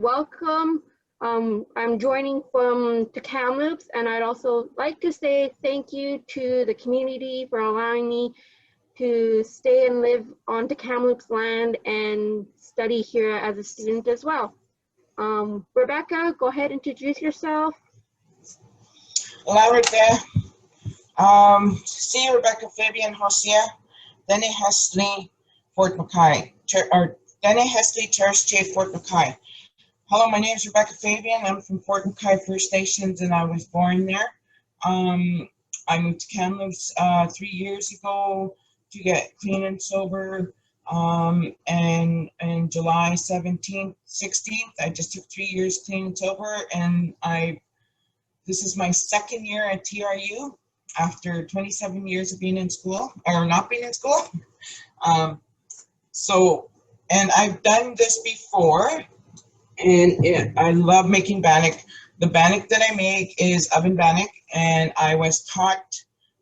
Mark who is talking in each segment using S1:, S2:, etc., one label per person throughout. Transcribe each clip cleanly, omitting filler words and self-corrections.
S1: Welcome. I'm joining from Kamloops, and I'd also like to say thank you to the community for allowing me to stay and live on Kamloops land and study here as a student as well. Rebecca, go ahead and introduce yourself.
S2: Hola, Rebecca. See Rebecca Fabian, Hosea, Dene Hesley, Fort Mackay, or Dene Hesley, Terrace J, Fort Mackay. Hello, my name is Rebecca Fabian. I'm from Fort Mackay First Nations, and I was born there. I moved to Kamloops 3 years ago to get clean and sober. And July 17th, 16th, I just took 3 years clean and sober, and this is my second year at TRU after 27 years of being in school, or not being in school. And I've done this before, and I love making bannock. The bannock that I make is Oven Bannock, and I was taught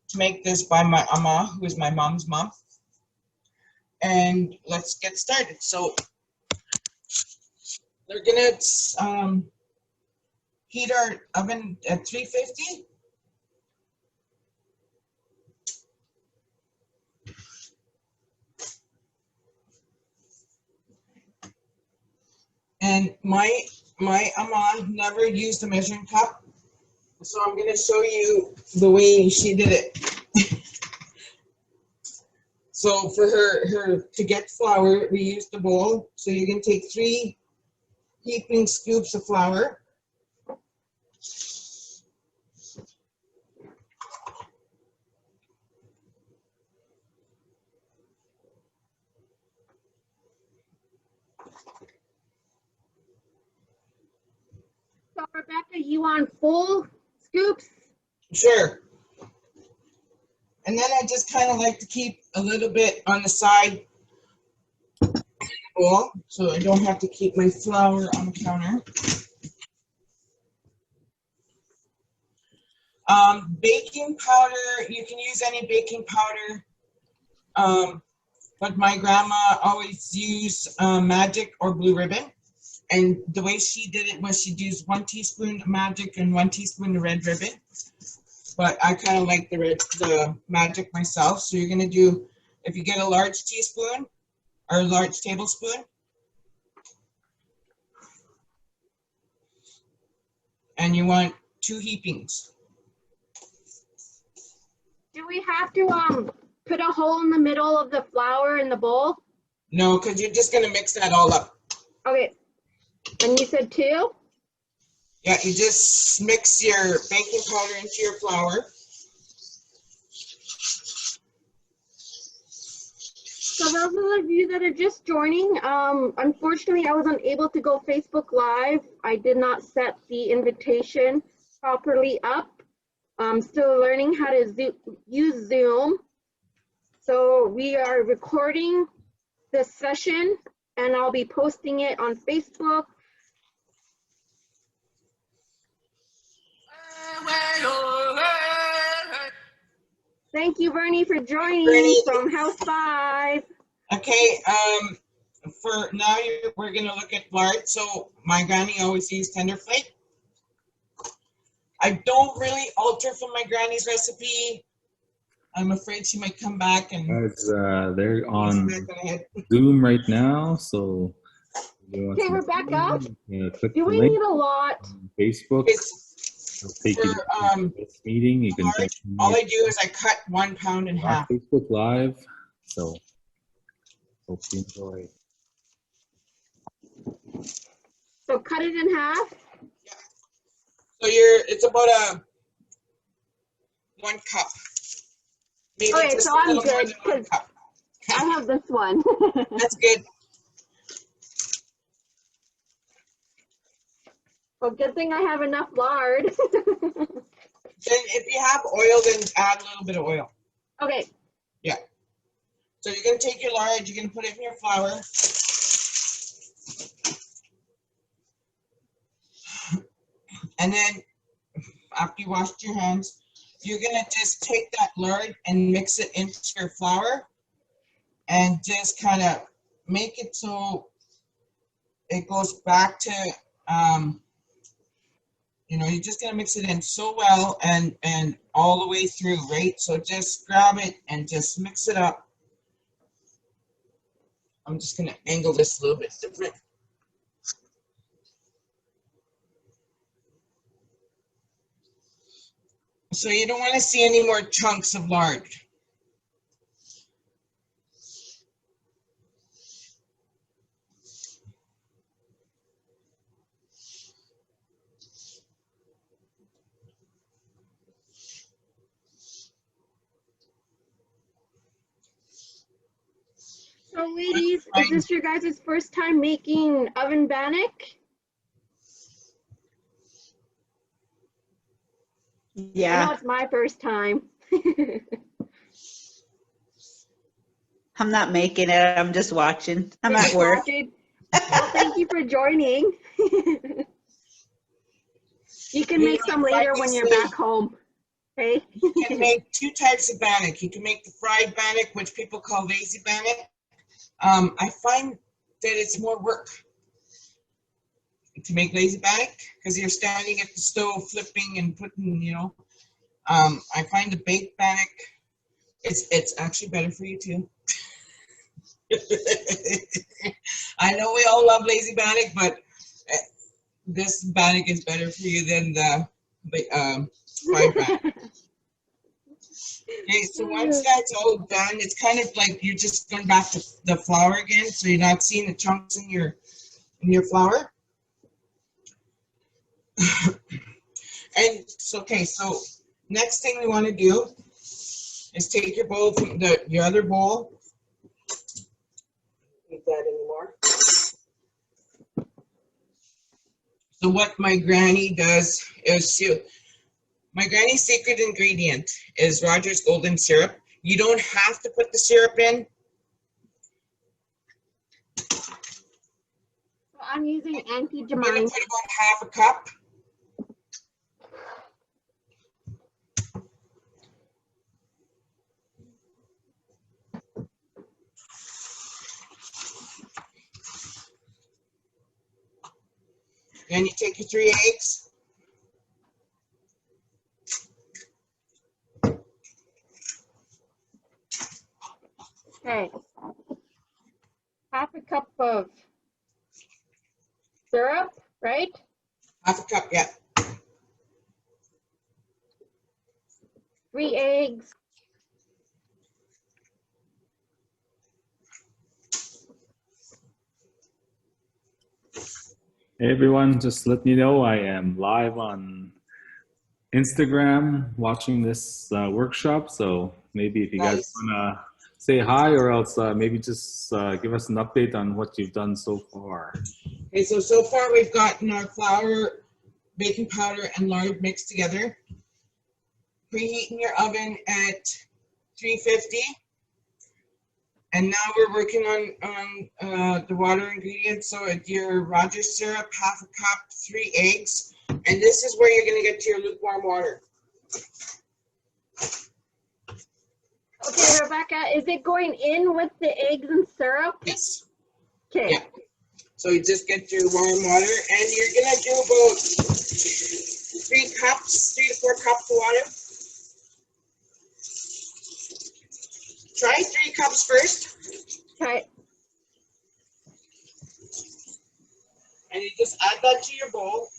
S2: to make this by my ama, who is my mom's mom. And let's get started. So we're gonna heat our oven at 350. And my ama never used a measuring cup, so I'm gonna show you the way she did it. So for her to get flour, we used the bowl. So you can take 3 heaping scoops of flour.
S1: So Rebecca, you want full scoops?
S2: Sure. And then I just kind of like to keep a little bit on the side of the bowl, so I don't have to keep my flour on the counter. Baking powder, you can use any baking powder, but my grandma always used Magic or Blue Ribbon. And the way she did it was she'd use 1 teaspoon of Magic and 1 teaspoon of Red Ribbon. But I kind of like the Magic myself. So you're gonna do, if you get a large teaspoon or a large tablespoon, and you want 2 heapings.
S1: Do we have to put a hole in the middle of the flour in the bowl?
S2: No, because you're just gonna mix that all up.
S1: Okay. And you said 2?
S2: Yeah, you just mix your baking powder into your flour.
S1: So those of you that are just joining, unfortunately I was unable to go Facebook Live. I did not set the invitation properly up. I'm still learning how to use Zoom. So we are recording this session, and I'll be posting it on Facebook. Thank you, Bernie, for joining from House 5.
S2: Okay, for now we're gonna look at lard. So my granny always used Tenderflake. I don't really alter from my granny's recipe. I'm afraid she might come back and.
S3: They're on Zoom right now, so.
S1: Okay, Rebecca, do we need a lot?
S3: Facebook. For this meeting, you can.
S2: All I do is I cut 1 pound in half.
S3: Facebook Live, so hope you enjoy.
S1: So cut it in half.
S2: Yeah. So it's about 1 cup. Maybe
S1: okay, so I'm good because I have this one.
S2: That's good.
S1: Well, good thing I have enough lard.
S2: Then if you have oil, then add a little bit of oil.
S1: Okay.
S2: Yeah. So you're going to take your lard, you're going to put it in your flour. And then after you washed your hands, you're going to just take that lard and mix it into your flour and just kind of make it so it goes back to You know, you're just gonna mix it in so well and all the way through, right? So just grab it and just mix it up. I'm just gonna angle this a little bit different. So you don't want to see any more chunks of lard.
S1: So ladies, is this your guys' first time making oven bannock? I know
S4: Yeah,
S1: it's my first time.
S4: I'm not making it. I'm just watching. I'm
S1: You're
S4: at
S1: just
S4: work.
S1: watching? Well, thank you for joining. You can make some later when you're back home. Okay?
S2: You can make two types of bannock. You can make the fried bannock, which people call lazy bannock. I find that it's more work to make lazy bannock because you're standing at the stove flipping and putting, you know. I find the baked bannock, it's actually better for you too. I know we all love lazy bannock, but this bannock is better for you than the fried bannock. Okay, so once that's all done, it's kind of like you're just going back to the flour again, so you're not seeing the chunks in your flour. And so, okay, so next thing we want to do is take your bowl from your other bowl. Don't need that anymore. So what my granny does is my granny's secret ingredient is Rogers Golden Syrup. You don't have to put the syrup in.
S1: I'm using
S2: I'm going to
S1: anti-germine.
S2: put about half a cup. Then you take your 3 eggs.
S1: Okay. Half a cup of syrup, right?
S2: Half a cup, yeah.
S1: 3 eggs.
S3: Hey everyone, just let you know I am live on Instagram watching this workshop. So maybe if you guys
S2: Nice.
S3: wanna say hi, or else maybe just give us an update on what you've done so far.
S2: Okay, so far we've gotten our flour, baking powder, and lard mixed together. Preheating your oven at 350. And now we're working on the water ingredients. So your Rogers syrup, half a cup, 3 eggs. And this is where you're going to get to your lukewarm water.
S1: Okay, Rebecca, is it going in with the eggs and syrup?
S2: Yes.
S1: Okay.
S2: Yeah. So you just get your warm water, and you're going to do about 3 to 4 cups of water. Try 3 cups first.
S1: Okay.
S2: And you just add that to your bowl.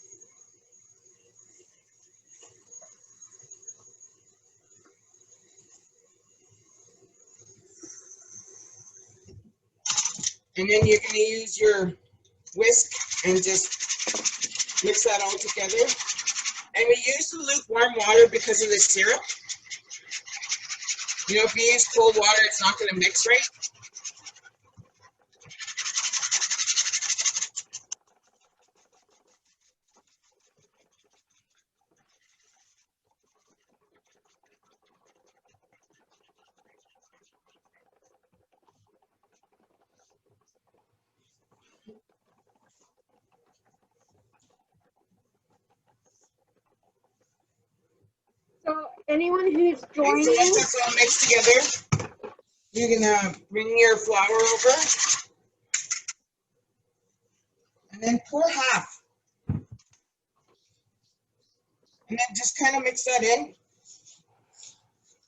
S2: And then you're going to use your whisk and just mix that all together. And we use the lukewarm water because of the syrup. You know, if you use cold water, it's not going to mix right.
S1: So anyone who's
S2: And
S1: joining,
S2: so once that's all mixed together, you're going to bring your flour over. And then pour half. And then just kind of mix that in.